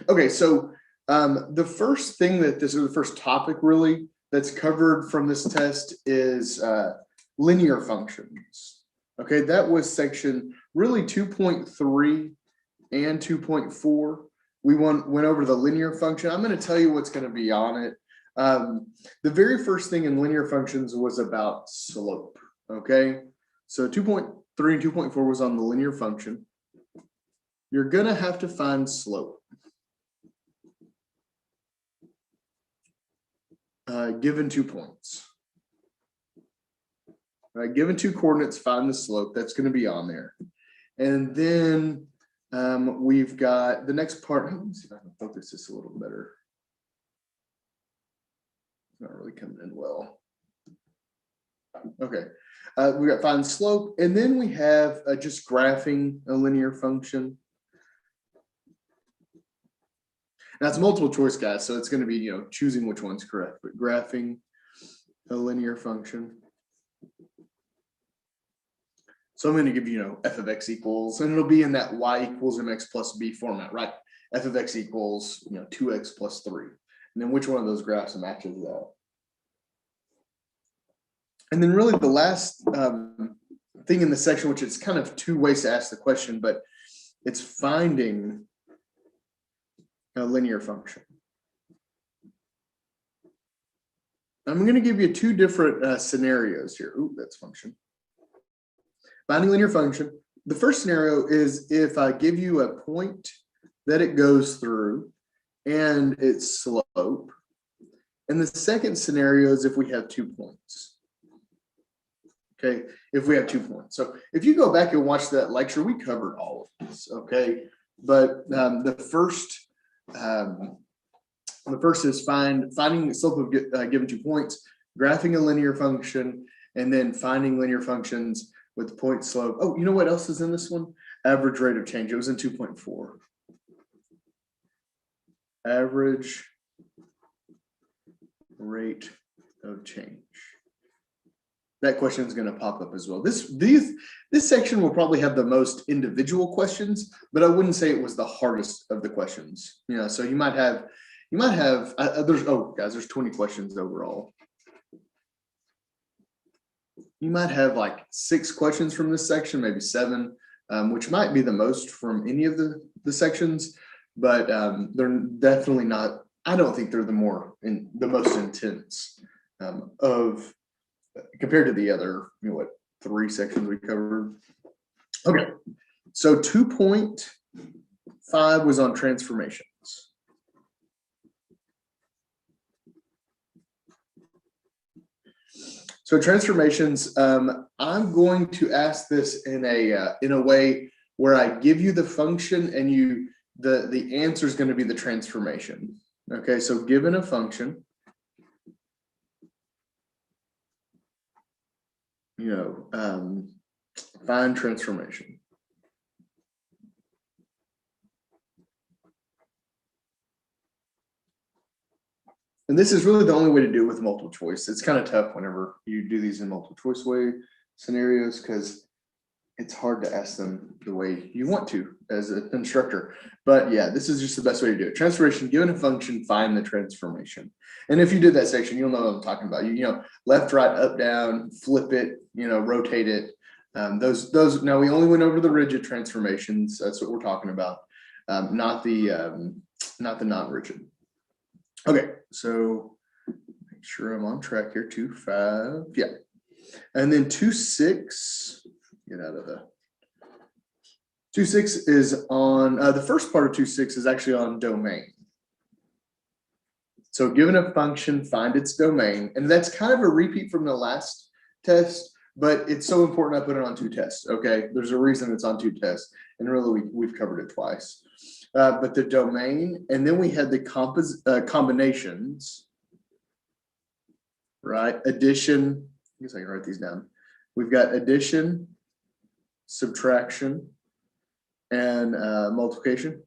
Okay, so the first thing that this, or the first topic really that's covered from this test is linear functions. Okay, that was section really 2.3 and 2.4. We went over the linear function. I'm going to tell you what's going to be on it. The very first thing in linear functions was about slope. Okay, so 2.3 and 2.4 was on the linear function. You're going to have to find slope. Given 2 points. Right, given 2 coordinates, find the slope. That's going to be on there. And then we've got the next part. Let me see if I can focus this a little better. It's not really coming in well. Okay, we got find slope, and then we have just graphing a linear function. Now it's multiple choice, guys, so it's going to be, choosing which one's correct, but graphing a linear function. So I'm going to give you, f of x equals, and it'll be in that y equals mx plus b format, right? F of x equals, 2x plus 3. And then which one of those graphs matches that? And then really the last thing in the section, which is kind of 2 ways to ask the question, but it's finding a linear function. I'm going to give you 2 different scenarios here. Ooh, that's function. Finding linear function. The first scenario is if I give you a point that it goes through and its slope. And the second scenario is if we have 2 points. Okay, if we have 2 points. So if you go back and watch that lecture, we covered all of this. Okay, but the first is finding the slope of given 2 points, graphing a linear function, and then finding linear functions with point slope. Oh, you know what else is in this one? Average rate of change. It was in 2.4. Average rate of change. That question is going to pop up as well. This section will probably have the most individual questions, but I wouldn't say it was the hardest of the questions. So you might have there's 20 questions overall. You might have like 6 questions from this section, maybe 7, which might be the most from any of the sections, but they're definitely not. I don't think they're the most intense of compared to the other 3 sections we covered. Okay, so 2.5 was on transformations. So transformations, I'm going to ask this in a way where I give you the function and the answer is going to be the transformation. Okay, so given a function, find transformation. And this is really the only way to do it with multiple choice. It's kind of tough whenever you do these in multiple choice way scenarios because it's hard to ask them the way you want to as an instructor. But yeah, this is just the best way to do it. Transformation, given a function, find the transformation. And if you did that section, you'll know what I'm talking about. Left, right, up, down, flip it, rotate it. Those. Now we only went over the rigid transformations. That's what we're talking about, not the non-rigid. Okay, so make sure I'm on track here. 2.5, yeah, and then 2.6. Get out of the 2.6 is on the first part of 2.6 is actually on domain. So given a function, find its domain, and that's kind of a repeat from the last test, but it's so important I put it on 2 tests. Okay, there's a reason it's on 2 tests, and really we've covered it twice. But the domain, and then we had the combinations, right? Addition, I guess I can write these down. We've got addition, subtraction, and multiplication,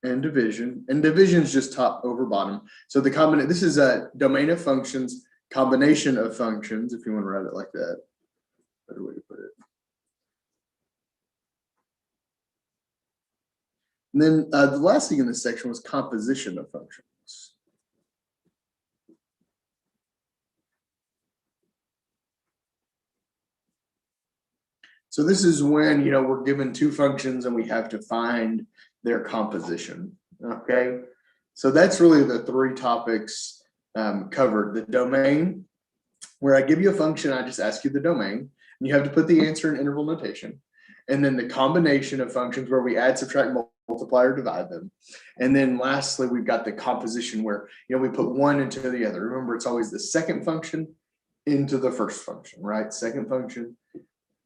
and division. And division is just top over bottom. So this is a domain of functions, combination of functions, if you want to write it like that. Better way to put it. And then the last thing in this section was composition of functions. So this is when, we're given two functions and we have to find their composition, okay? So that's really the three topics covered. The domain, where I give you a function, I just ask you the domain, and you have to put the answer in interval notation. And then the combination of functions where we add, subtract, multiply, or divide them. And then lastly, we've got the composition where, we put one into the other. Remember, it's always the second function into the first function, right? Second function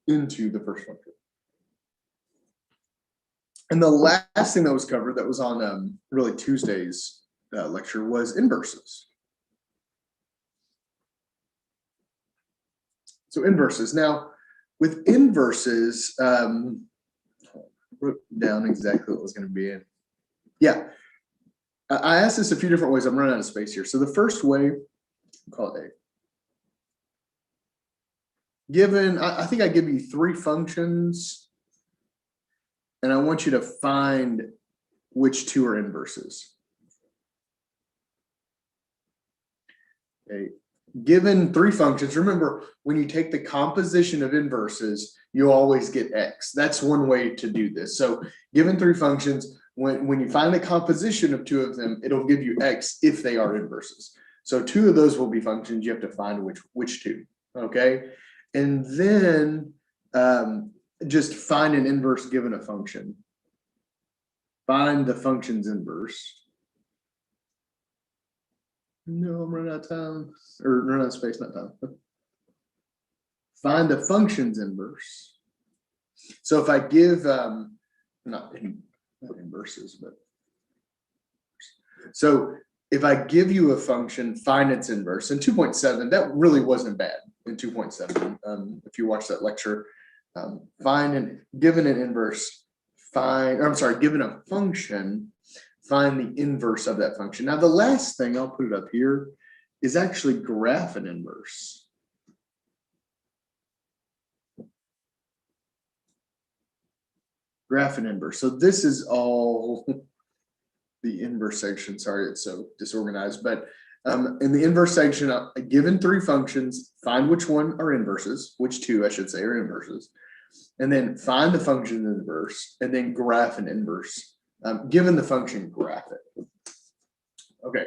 into the first function. And the last thing that was covered that was on really Tuesday's lecture was inverses. So inverses. Now, with inverses, I wrote down exactly what was going to be in. Yeah, I asked this a few different ways. I'm running out of space here. So the first way, I'll call it A. Given, I think I give you three functions, and I want you to find which two are inverses. Okay. Given three functions, remember, when you take the composition of inverses, you always get x. That's one way to do this. So given three functions, when you find the composition of two of them, it'll give you x if they are inverses. So two of those will be functions. You have to find which two, okay? And then just find an inverse given a function. Find the function's inverse. No, I'm running out of time, or running out of space, not time. Find the function's inverse. So if I give, not inverses, but. So if I give you a function, find its inverse. In 2.7, that really wasn't bad in 2.7. If you watch that lecture, given an inverse, given a function, find the inverse of that function. Now, the last thing, I'll put it up here, is actually graph an inverse. Graph an inverse. So this is all the inverse section. Sorry, it's so disorganized. But in the inverse section, given three functions, find which one are inverses, which two, I should say, are inverses. And then find the function inverse, and then graph an inverse. Given the function, graph it. Okay,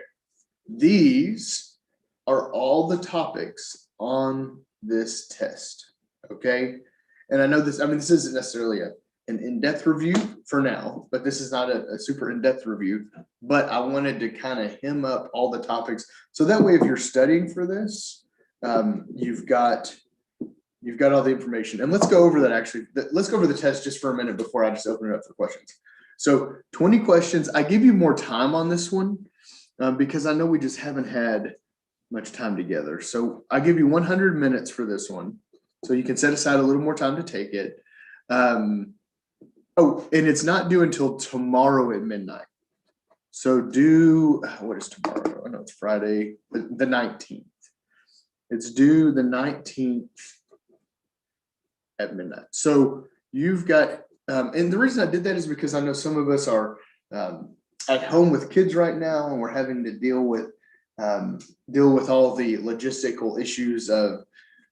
these are all the topics on this test, okay? And I know this, this isn't necessarily an in-depth review for now, but this is not a super in-depth review, but I wanted to kind of hem up all the topics. So that way, if you're studying for this, you've got all the information. And let's go over that actually. Let's go over the test just for a minute before I just open it up for questions. So 20 questions. I give you more time on this one because I know we just haven't had much time together. So I give you 100 minutes for this one. So you can set aside a little more time to take it. And it's not due until tomorrow at midnight. So what is tomorrow? I know it's Friday, the 19th. It's due the 19th at midnight. So you've got, and the reason I did that is because I know some of us are at home with kids right now, and we're having to deal with all the logistical issues of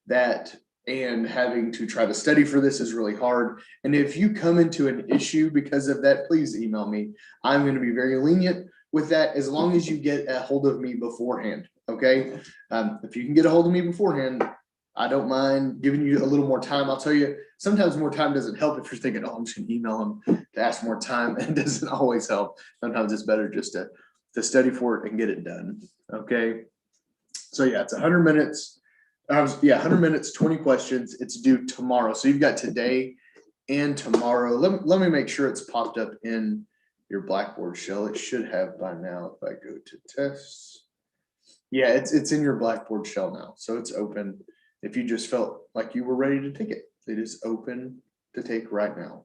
that, and having to try to study for this is really hard. And if you come into an issue because of that, please email me. I'm going to be very lenient with that as long as you get a hold of me beforehand. Okay. If you can get a hold of me beforehand, I don't mind giving you a little more time. I'll tell you, sometimes more time doesn't help if you're thinking, oh, I'm just going to email them to ask more time. It doesn't always help. Sometimes it's better just to study for it and get it done. Okay. So yeah, it's 100 minutes. 100 minutes, 20 questions. It's due tomorrow. So you've got today and tomorrow. Let me make sure it's popped up in your Blackboard shell. It should have by now if I go to tests. Yeah, it's in your Blackboard shell now. So it's open. If you just felt like you were ready to take it, it is open to take right now.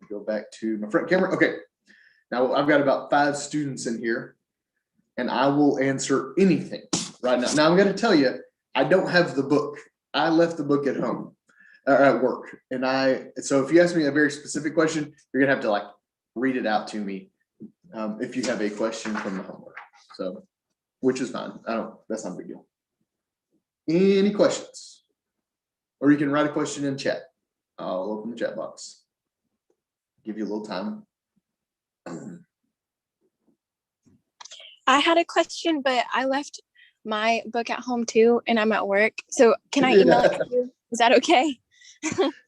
Go back to my front camera. Okay. Now I've got about 5 students in here, and I will answer anything right now. Now I'm going to tell you, I don't have the book. I left the book at home or at work. So if you ask me a very specific question, you're gonna have to read it out to me if you have a question from the homework. So, which is fine. That's not a big deal. Any questions? Or you can write a question in chat. I'll open the chat box. Give you a little time. I had a question, but I left my book at home too, and I'm at work. So can I email it to you? Is that okay?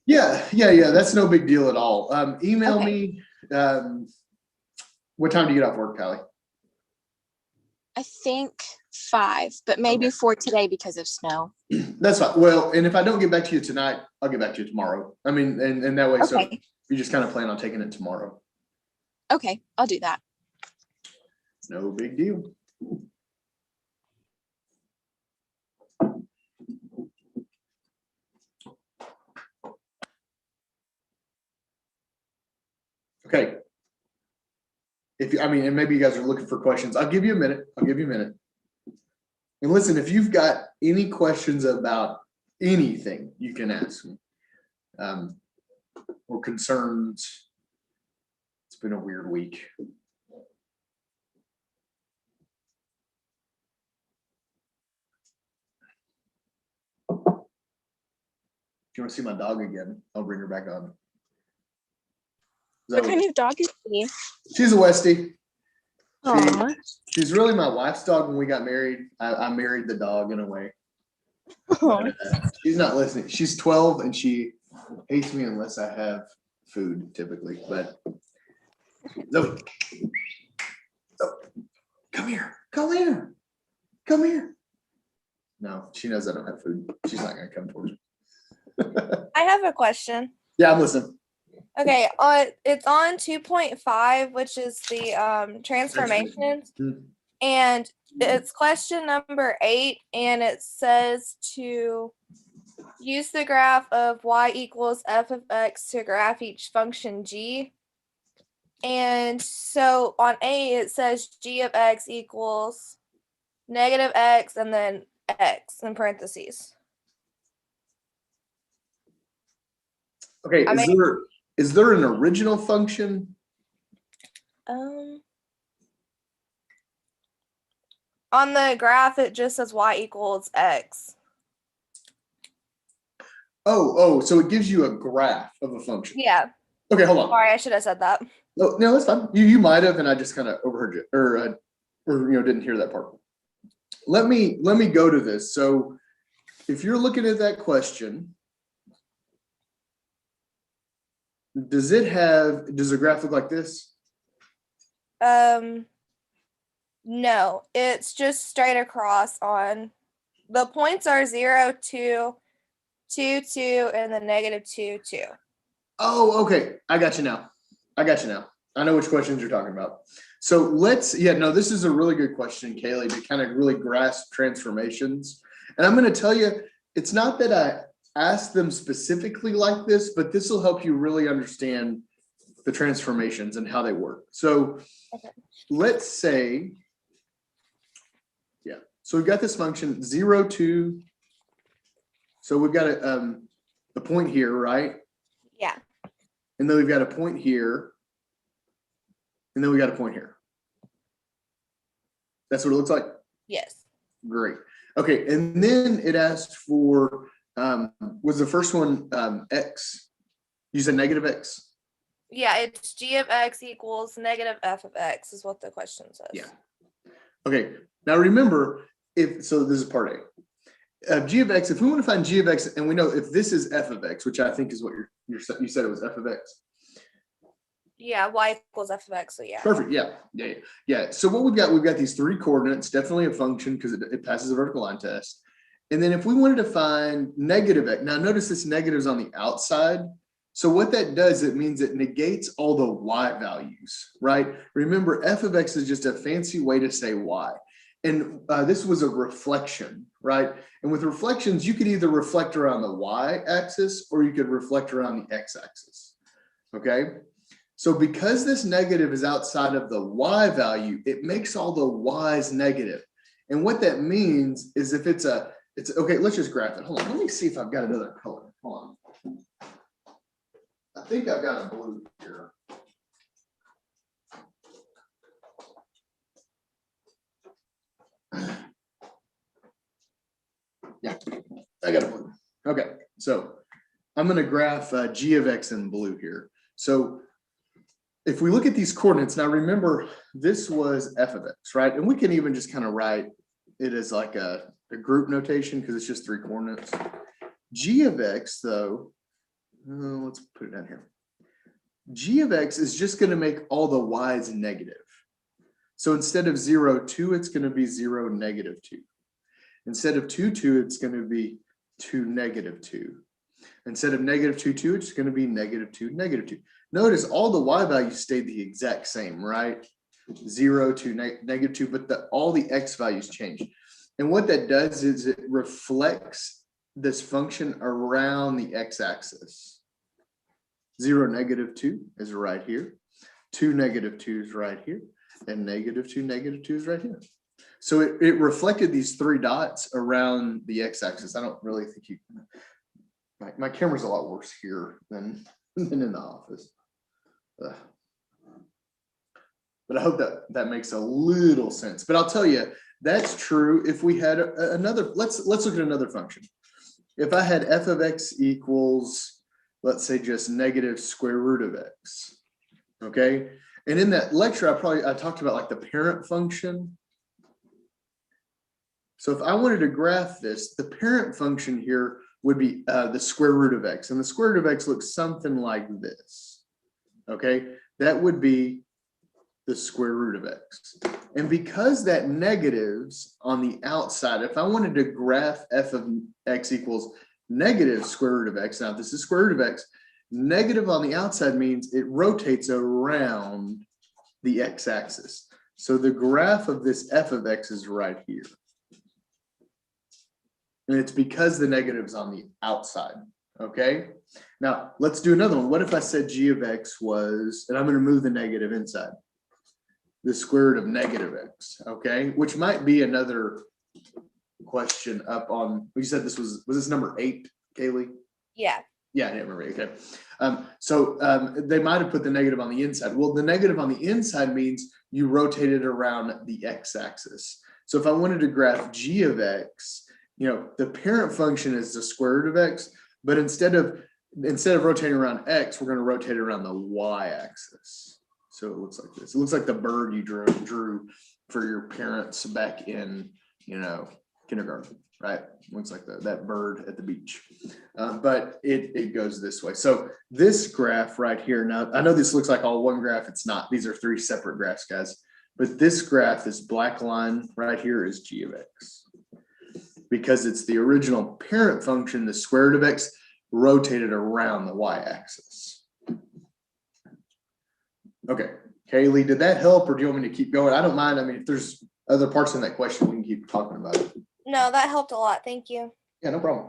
Yeah. That's no big deal at all. Email me. What time do you get off work, Callie? I think 5, but maybe 4 today because of snow. That's fine. Well, and if I don't get back to you tonight, I'll get back to you tomorrow. I mean, and that way, so you just kind of plan on taking it tomorrow. Okay, I'll do that. No big deal. Okay. And maybe you guys are looking for questions. I'll give you a minute. And listen, if you've got any questions about anything, you can ask me. Or concerns. It's been a weird week. If you want to see my dog again, I'll bring her back on. What kind of dog is she? She's a Westie. She's really my wife's dog. When we got married, I married the dog in a way. But, she's not listening. She's 12 and she hates me unless I have food typically. But Zoe, come here. No, she knows I don't have food. She's not going to come towards me. I have a question. Yeah, I'm listening. Okay, it's on 2.5, which is the transformations, and it's question number 8, and it says to use the graph of y equals f of x to graph each function g. And so on A, it says g of x equals negative x and then x in parentheses. Okay, is there an original function? On the graph, it just says y equals x. Oh, so it gives you a graph of a function. Yeah. Okay, hold on. Sorry, I should have said that. No, that's fine. You might have, and I just kind of overheard you, or didn't hear that part. Let me go to this. So, if you're looking at that question, does the graph look like this? No, it's just straight across on the points are 0, 2, 2, 2, and then negative 2, 2. Oh, okay. I got you now. I know which questions you're talking about. So this is a really good question, Kaylee, to kind of really grasp transformations. And I'm going to tell you, it's not that I asked them specifically like this, but this will help you really understand the transformations and how they work. So let's say, so we've got this function 0, 2. So we've got a point here, right? Yeah. And then we've got a point here. And then we got a point here. That's what it looks like? Yes. Great. Okay, and then it asked for, was the first one x? You said negative x? Yeah, it's g of x equals negative f of x is what the question says. Yeah. Okay, now remember, this is part A. G of x, if we want to find g of x, and we know if this is f of x, which I think is what you said it was f of x. Yeah, y equals f of x, so yeah. Perfect, yeah. So what we've got these 3 coordinates, definitely a function because it passes the vertical line test. And then if we wanted to find negative x, now notice this negative is on the outside. So what that does, it means it negates all the y values, right? Remember, f of x is just a fancy way to say y. And this was a reflection, right? And with reflections, you could either reflect around the y-axis or you could reflect around the x-axis, okay? So because this negative is outside of the y value, it makes all the y's negative. And what that means is if it's okay, let's just graph it. Hold on, let me see if I've got another color. Hold on. I think I've got a blue here. I got a blue. Okay, so I'm going to graph g of x in blue here. So if we look at these coordinates, now remember, this was f of x, right? And we can even just kind of write it as like a group notation because it's just 3 coordinates. G of x, though, let's put it down here. G of x is just going to make all the y's negative. So instead of 0, 2, it's going to be 0, negative 2. Instead of 2, 2, it's going to be 2, negative 2. Instead of negative 2, 2, it's going to be negative 2, negative 2. Notice all the y values stayed the exact same, right? 0 to negative 2, but all the x values change. And what that does is it reflects this function around the x-axis. 0, negative 2 is right here. 2, negative 2 is right here. And negative 2, negative 2 is right here. So it reflected these 3 dots around the x-axis. I don't really think you can. My camera's a lot worse here than in the office. But I hope that makes a little sense. But I'll tell you, that's true if we had another, let's look at another function. If I had f of x equals, let's say just negative square root of x, okay? And in that lecture, I talked about like the parent function. So if I wanted to graph this, the parent function here would be the square root of x. And the square root of x looks something like this, okay? That would be the square root of x. And because that negatives on the outside, if I wanted to graph f of x equals negative square root of x, now this is square root of x, negative on the outside means it rotates around the x-axis. So the graph of this f of x is right here. And it's because the negative's on the outside, okay? Now, let's do another one. What if I said g of x was, and I'm going to move the negative inside, the square root of negative x, okay? Which might be another question up on, you said this was this number 8, Kaylee? Yeah. Yeah, I didn't remember, okay. They might have put the negative on the inside. Well, the negative on the inside means you rotate it around the x-axis. So if I wanted to graph g of x, you know, the parent function is the square root of x, but instead of rotating around x, we're going to rotate around the y-axis. So it looks like this. It looks like the bird you drew for your parents back in, you know, kindergarten, right? Looks like that bird at the beach. But it goes this way. So this graph right here, now I know this looks like all one graph. It's not. These are 3 separate graphs, guys. But this graph, this black line right here is g of x. Because it's the original parent function, the square root of x, rotated around the y-axis. Okay, Kaylee, did that help or do you want me to keep going? I don't mind. I mean, if there's other parts in that question, we can keep talking about it. No, that helped a lot. Thank you. Yeah, no problem.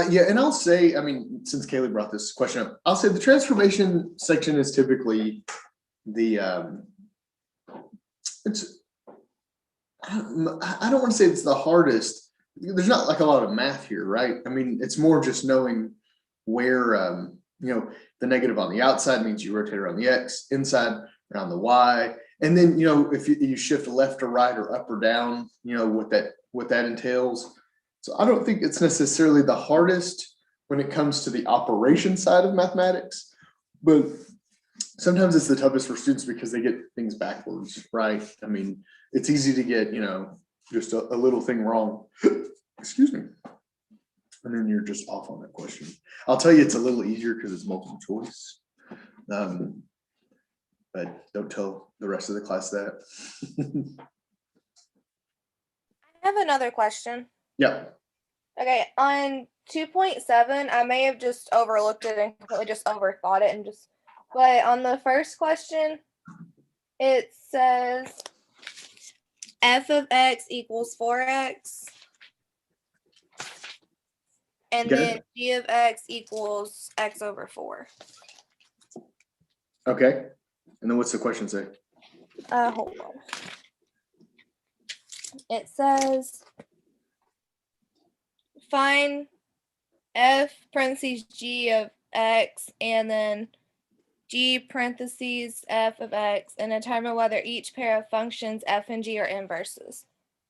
Yeah, and I'll say, I mean, since Kaylee brought this question up, I'll say the transformation section is typically the, I don't want to say it's the hardest. There's not like a lot of math here, right? I mean, it's more just knowing where, you know, the negative on the outside means you rotate around the x, inside around the y. And then, you know, if you shift left or right or up or down, you know, what that entails. So I don't think it's necessarily the hardest when it comes to the operation side of mathematics, but sometimes it's the toughest for students because they get things backwards, right? I mean, it's easy to get, you know, just a little thing wrong, excuse me, and then you're just off on that question. I'll tell you it's a little easier because it's multiple choice, but don't tell the rest of the class that. I have another question. Yeah. Okay, on 2.7, I may have just overlooked it and completely just overthought it but on the first question, it says f of x equals 4x. And Okay. then g of x equals x over 4. Okay. And then what's the question say? Hold on. It says find f parentheses g of x and then g parentheses f of x and determine whether each pair of functions f and g are inverses.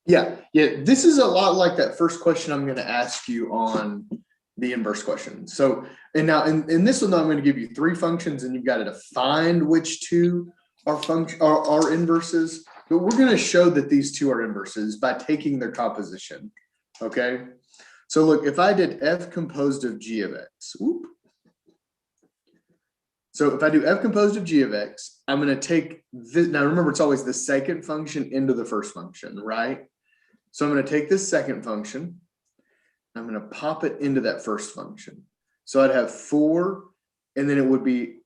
Yeah, this is a lot like that first question I'm going to ask you on the inverse question. So, and now in this one, I'm going to give you 3 functions and you've got to find which 2 are inverses. But we're going to show that these 2 are inverses by taking their composition. Okay. So look, if I did f composed of g of x, whoop. So if I do f composed of g of x, I'm going to take this. Now remember, it's always the second function into the first function, right? So I'm going to take this second function. I'm going to pop it into that first function. So I'd have 4, and then it would be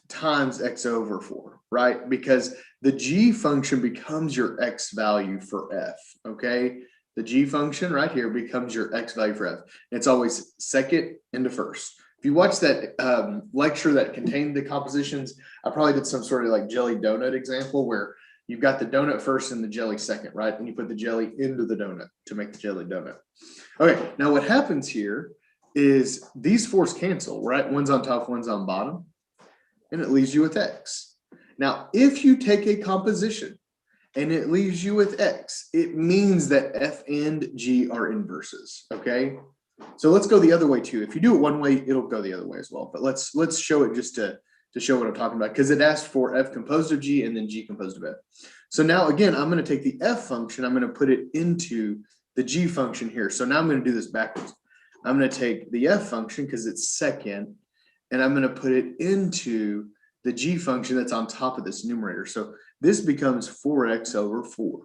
times x over 4, right? Because the g function becomes your x value for f, okay? The g function right here becomes your x value for f. It's always second into first. If you watch that lecture that contained the compositions, I probably did some sort of like jelly donut example where you've got the donut first and the jelly second, right? And you put the jelly into the donut to make the jelly donut. Okay, now what happens here is these 4's cancel, right? One's on top, one's on bottom, and it leaves you with x. Now, if you take a composition and it leaves you with x, it means that f and g are inverses, okay? So let's go the other way too. If you do it one way, it'll go the other way as well. But let's show it just to show what I'm talking about, because it asked for f composed of g and then g composed of f. So now again, I'm going to take the f function, I'm going to put it into the g function here. So now I'm going to do this backwards. I'm going to take the f function because it's second, and I'm going to put it into the g function that's on top of this numerator. So this becomes 4x over 4.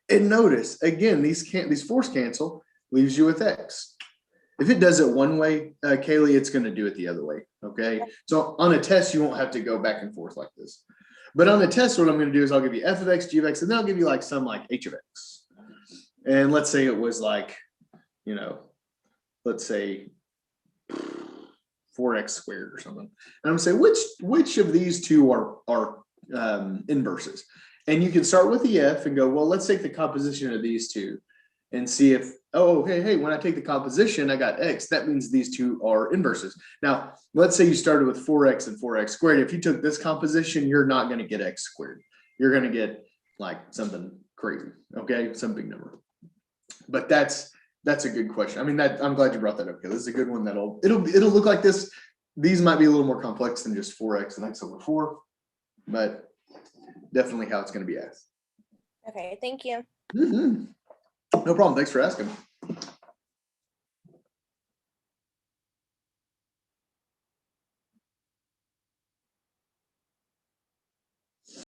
And notice again, these 4's cancel, leaves you with x. If it does it one way, Kaylee, it's going to do it the other way. Okay. So on a test, you won't have to go back and forth like this. But on the test, what I'm going to do is I'll give you f of x, g of x, and then I'll give you like some like h of x. And let's say it was like, you know, let's say 4x squared or something. And I'm going to say which of these 2 are inverses. And you can start with the f and go, well, let's take the composition of these 2 and see if, oh, hey, when I take the composition, I got x. That means these 2 are inverses. Now, let's say you started with 4x and 4x squared. If you took this composition, you're not going to get x squared. You're going to get like something crazy, okay? Some big number. But that's a good question. I mean, I'm glad you brought that up, because this is a good one. It'll look like this. These might be a little more complex than just 4x and x over 4, but definitely how it's going to be asked. Okay, thank you. No problem. Thanks for asking.